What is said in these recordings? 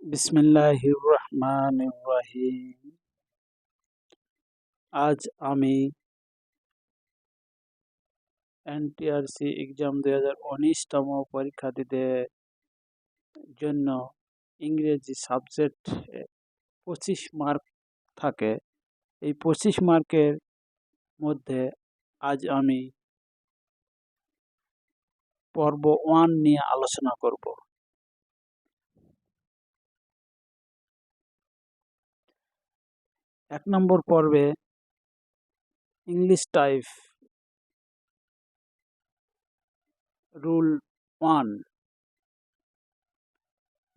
বিসমিল্লাহির রহমানির রহিম। আজ আমি এনটিআরসি এক্সাম 2019তম পরীক্ষার্থীদের জন্য ইংরেজি সাবজেক্ট 25 মার্ক থাকে। এই 25 মার্কের মধ্যে আজ আমি পর্ব 1 নিয়ে আলোচনা করব। 1 নম্বর পর্বে ইংলিশ টাইপ রুল 1।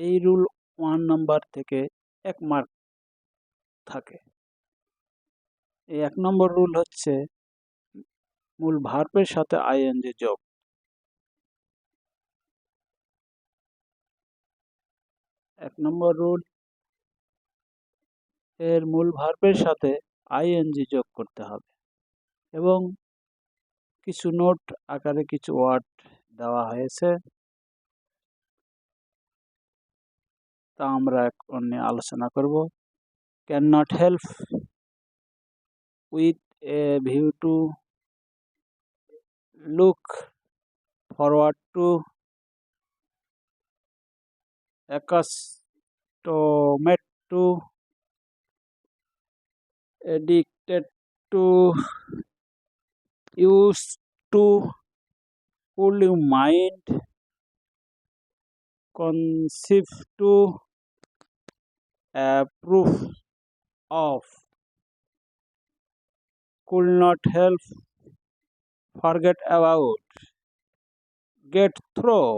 এই রুল 1 নাম্বার থেকে 1 মার্ক থাকে। এই 1 নম্বর রুল হচ্ছে মূল ভার্বের সাথে আইএনজি যোগ। 1 নম্বর রুল এর মূল ভার্বের সাথে আইএনজি যোগ করতে হবে এবং কিছু নোট আকারে কিছু ওয়ার্ড দেওয়া হয়েছে, তা আমরা এখন নিয়ে আলোচনা করব। Can not help, with a view to, look forward to, accustomed to, addicted to, use to, could you mind, conceive to, approve of, could not help, forget about, get through,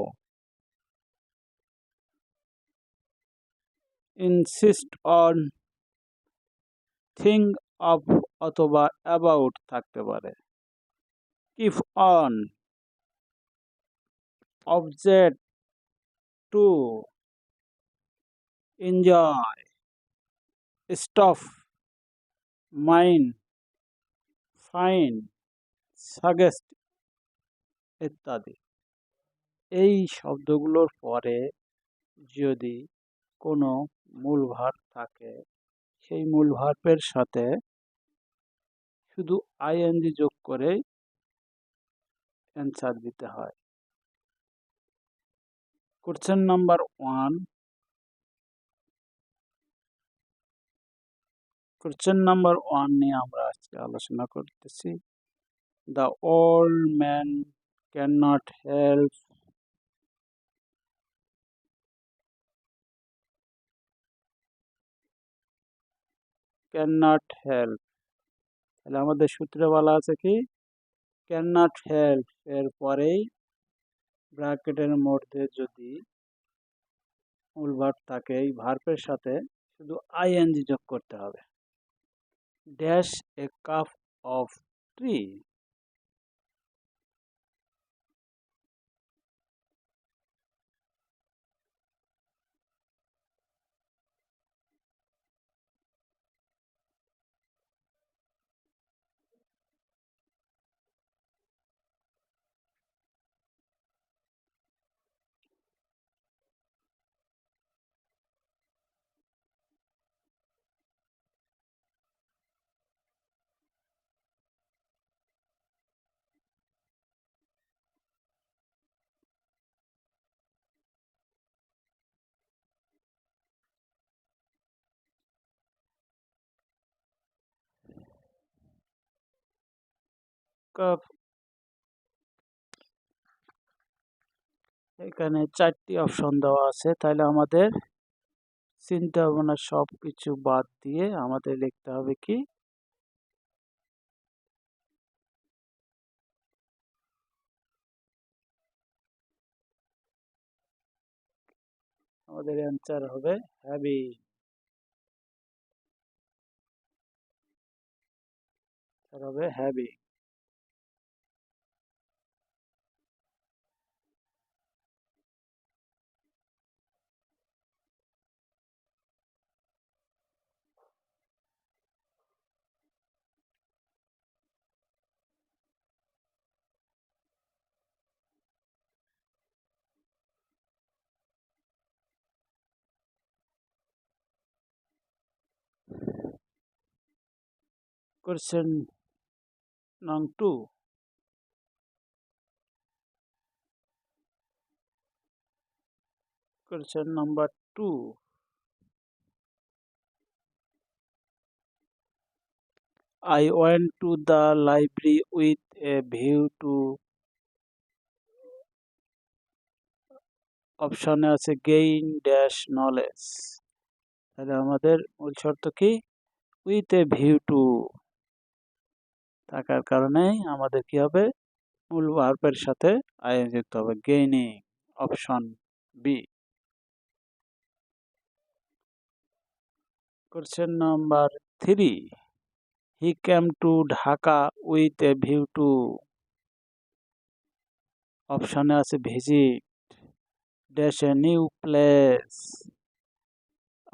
insist on, think of অথবা about থাকতে পারে। keep on, object to, enjoy, stop, mind, find, suggest ইত্যাদি। এই শব্দগুলোর পরে যদি কোনো মূল verb থাকে, সেই মূল ভার্বের সাথে শুধু আইএনজি যোগ করে অ্যান্সার দিতে হয়। Question number 1। কোশ্চেন নাম্বার 1 নিয়ে আমরা আজকে আলোচনা করতেছি। The old man can not help তাহলে আমাদের সূত্রে বলা আছে কি, ক্যান নট হেল্প এর পরেই ব্র্যাকেটের মধ্যে যদি মূল ভার্ব থাকে, এই ভার্বের সাথে শুধু আইএনজি যোগ করতে হবে। Dash a cup of tree. Cup, এখানে 4টি অপশন দেওয়া আছে, তাহলে আমাদের চিন্তা ভাবনা সব কিছু বাদ দিয়ে আমাদের লিখতে হবে কি, আমাদের অ্যান্সার হবে হ্যাভি। হবে heavy. Question nang 2. Question number 2. I went to the library with a view to অপশনে আছে গেইন ড্যাশ নলেজ। তাহলে আমাদের মূল শর্ত কি? উইথ এ ভিউ টু থাকার কারণে আমাদের কি হবে? মূল ভার্বের সাথে আইএনজি যুক্ত হবে। Gaining, option B. Question number 3. He came to Dhaka with a view to অপশনে আছে visit dash a new place.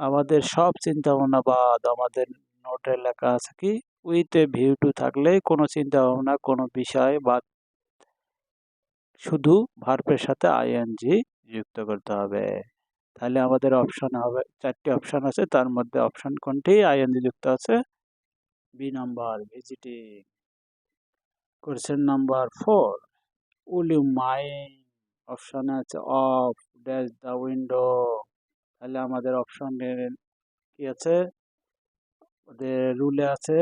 আমাদের সব চিন্তা ভাবনা বাদ আমাদের নোটে লেখা আছে কি? উইথ এ ভিউ টু থাকলে কোনো চিন্তা ভাবনা কোনো বিষয় বা শুধু ভার্বের সাথে আইএনজি যুক্ত করতে হবে। তাহলে আমাদের অপশন হবে 4টি অপশন আছে, তার মধ্যে অপশন কোনটি আইএনজি যুক্ত আছে? B number, visiting. Question number 4. Will you mind অপশনে আছে অফ ড্যাশ দ্য উইন্ডো। তাহলে আমাদের অপশনের কি আছে? ওদের রুলে আছে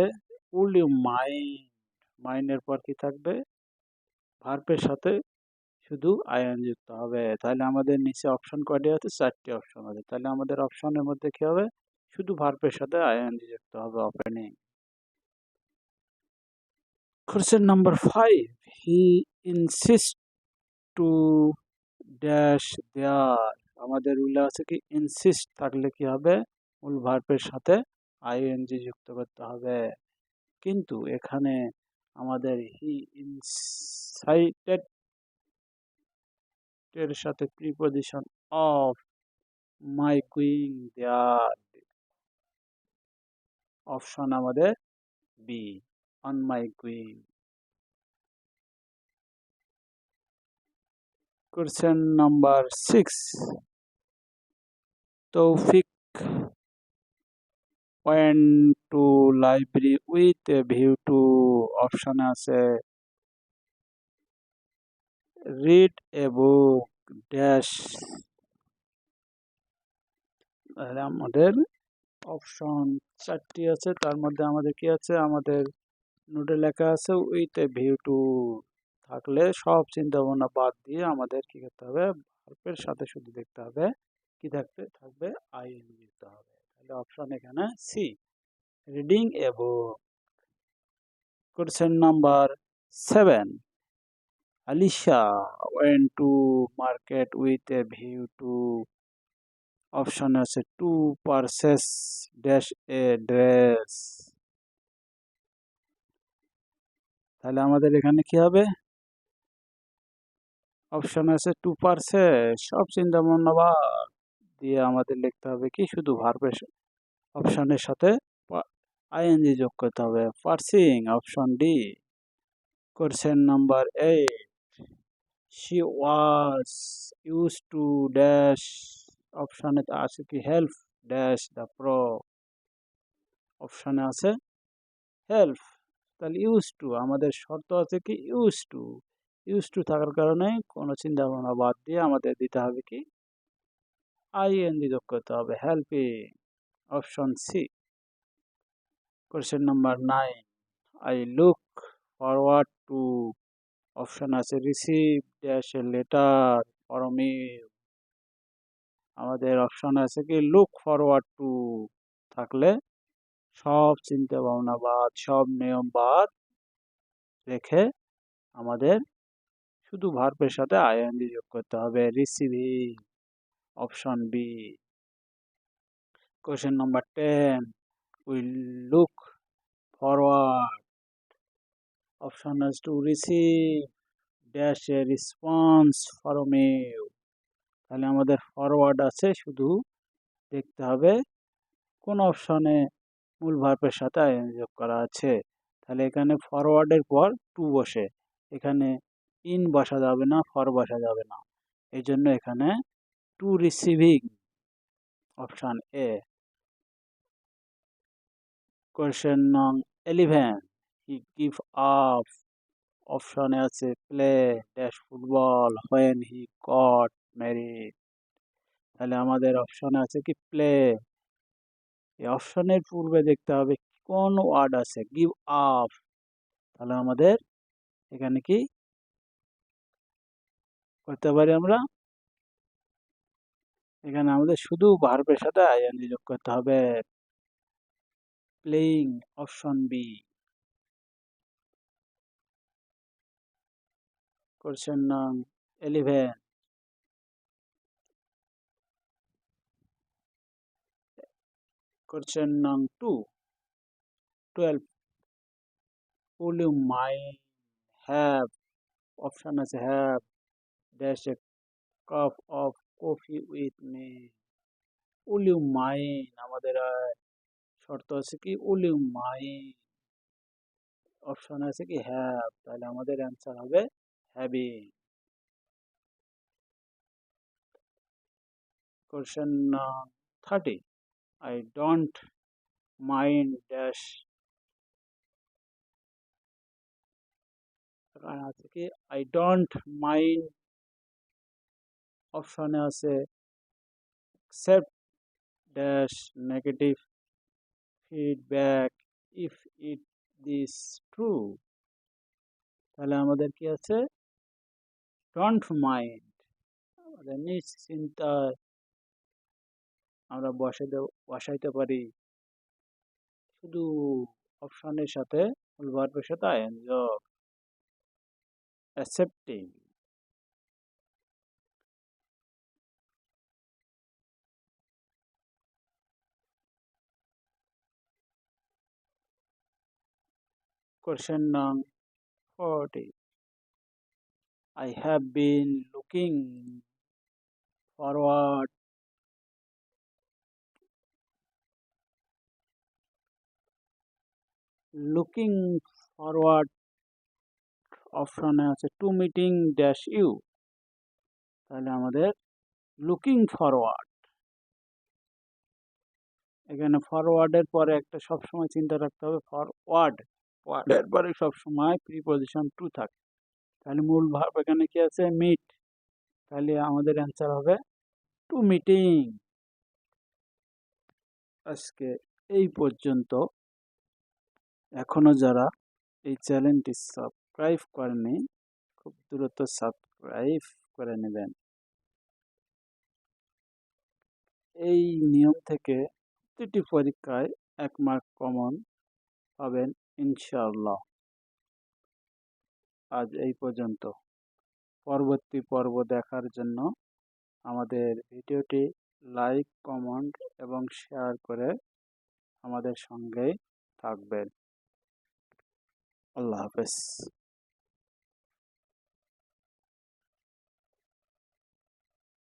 উইল ইউ মাইন্ড, মাইন্ডের পর কি থাকবে? ভার্বের সাথে শুধু আইএনজি যুক্ত হবে। তাহলে আমাদের নিচে অপশন কয়টি আছে? 4টি অপশন আছে। তাহলে আমাদের অপশনের মধ্যে কি হবে? শুধু ভার্বের সাথে আইএনজি যুক্ত হবে। Opening. Question number 5. He insist to dash দেয়ার। আমাদের রুলে আছে কি? ইনসিস্ট থাকলে কি হবে? মূল ভার্বের সাথে আইএনজি যুক্ত করতে হবে। কিন্তু এখানে আমাদের হি ইনসাইটেড এর সাথে preposition of my going there. Option আমাদের B, on my going. Question number 6. Taufiq went to library with a view to অপশনে আছে রিড এ বুক ড্যাশ। আমাদের অপশন 4টি আছে, তার মধ্যে আমাদের কি আছে? আমাদের নোটে লেখা আছে উইথ এ ভিউ টু থাকলে সব চিন্তা ভাবনা বাদ দিয়ে আমাদের কি করতে হবে? ভার্বের সাথে শুধু দেখতে হবে কি থাকবে আইএনজি দিতে হবে। তাহলে অপশন এখানে C, reading a book. Question number 7. Alisha went to market with a view to option আছে to purchase dash a dress. তাহলে আমাদের এখানে কি হবে? অপশন আছে টু পারচেস, সব চিন্তা ভাবনা বাদ দিয়ে আমাদের লিখতে হবে কি? শুধু ভার্বের অপশনের সাথে আইএনজি যোগ করতে হবে। Parsing, option D. Question number 8. She was use to dash অপশনে আছে কি? হেল্প ড্যাশ দ্য প্রো অপশনে আছে হেল্প। তাহলে ইউজ টু আমাদের শর্ত আছে কি? ইউজ টু থাকার কারণে কোনো চিন্তা ভাবনা বাদ দিয়ে আমাদের দিতে হবে কি? আইএনজি যোগ করতে হবে, helping. Option C. Question number 9. I look forward to option আছে receive dash a letter from you. আমাদের অপশন আছে কি? লুক ফরওয়ার্ড টু থাকলে সব চিন্তা ভাবনা বাদ, সব নিয়ম বাদ রেখে আমাদের শুধু ভার্বের সাথে আইএনজি যোগ করতে হবে, receiving. Option B. Question number 10. We look forward option আছে to receive dash a response from you. তাহলে আমাদের ফরওয়ার্ড আছে, শুধু দেখতে হবে কোন অপশনে মূল ভার্বের সাথে আইএনজি যোগ করা আছে। তাহলে এখানে ফরওয়ার্ডের পর টু বসে, এখানে ইন বসা যাবে না, ফর বসা যাবে না। এই জন্য এখানে two receiving, option A. Question নং 11. হি গিভ আপ, অপশনে আছে play dash football when he got married. তাহলে আমাদের অপশনে আছে কি প্লে। এই অপশনের পূর্বে দেখতে হবে কোন ওয়ার্ড আছে, গিভ আপ। তাহলে আমাদের এখানে কি করতে পারি আমরা, এখানে আমাদের শুধু ভার্বের সাথে আইএনজি যোগ করতে হবে। Playing, option B. কোশ্চেন নং 11, কোশ্চেন নং 12, will you mind have, option আছে have dash a cup of coffee with me. Will you mind, আমাদের শর্ত আছে কি উইল ইউ মাইন্ড, অপশন আছে কি হ্যাভ, তাহলে আমাদের অ্যান্সার হবে হ্যাভিং। কোশ্চেন নং 30, আই ডোন্ট মাইন্ড ড্যাশ, আছে কি আই ডোন্ট মাইন্ড, অপশনে আছে accept dash negative feedback if it is true। তাহলে আমাদের কি আছে ডোন্ট মাইন্ড, আমাদের নিশ্চিন্তায় আমরা বসাইতে পারি শুধু অপশনের সাথে মূল ভার্বের সাথে আইএন যোগ, অ্যাকসেপ্টিং। কোশ্চেন নং 40, I have been forward looking forward, অপশনে আছে টু মিটিং ড্যাশ ইউ। তাহলে আমাদের লুকিং ফরওয়ার্ড, এখানে ফরওয়ার্ডের পরে একটা সবসময় চিন্তা রাখতে হবে ফরওয়ার্ড, ওয়ার্ডের পরে সবসময় প্রিপজিশন টু থাকে। তাহলে মূল ভার্ব এখানে কি আছে মিট, তাহলে আমাদের অ্যান্সার হবে টু মিটিং। আজকে এই পর্যন্ত। এখনো যারা এই চ্যানেলটি সাবস্ক্রাইব করেনি খুব দ্রুত সাবস্ক্রাইব করে নেবেন। এই নিয়ম থেকে প্রতিটি পরীক্ষায় 1 মার্ক কমন পাবেন ইনশাআল্লাহ। আজ এই পর্যন্ত। পরবর্তী পর্ব দেখার জন্য আমাদের ভিডিওটি লাইক, কমেন্ট এবং শেয়ার করে আমাদের সঙ্গেই থাকবেন। আল্লাহ হাফেজ।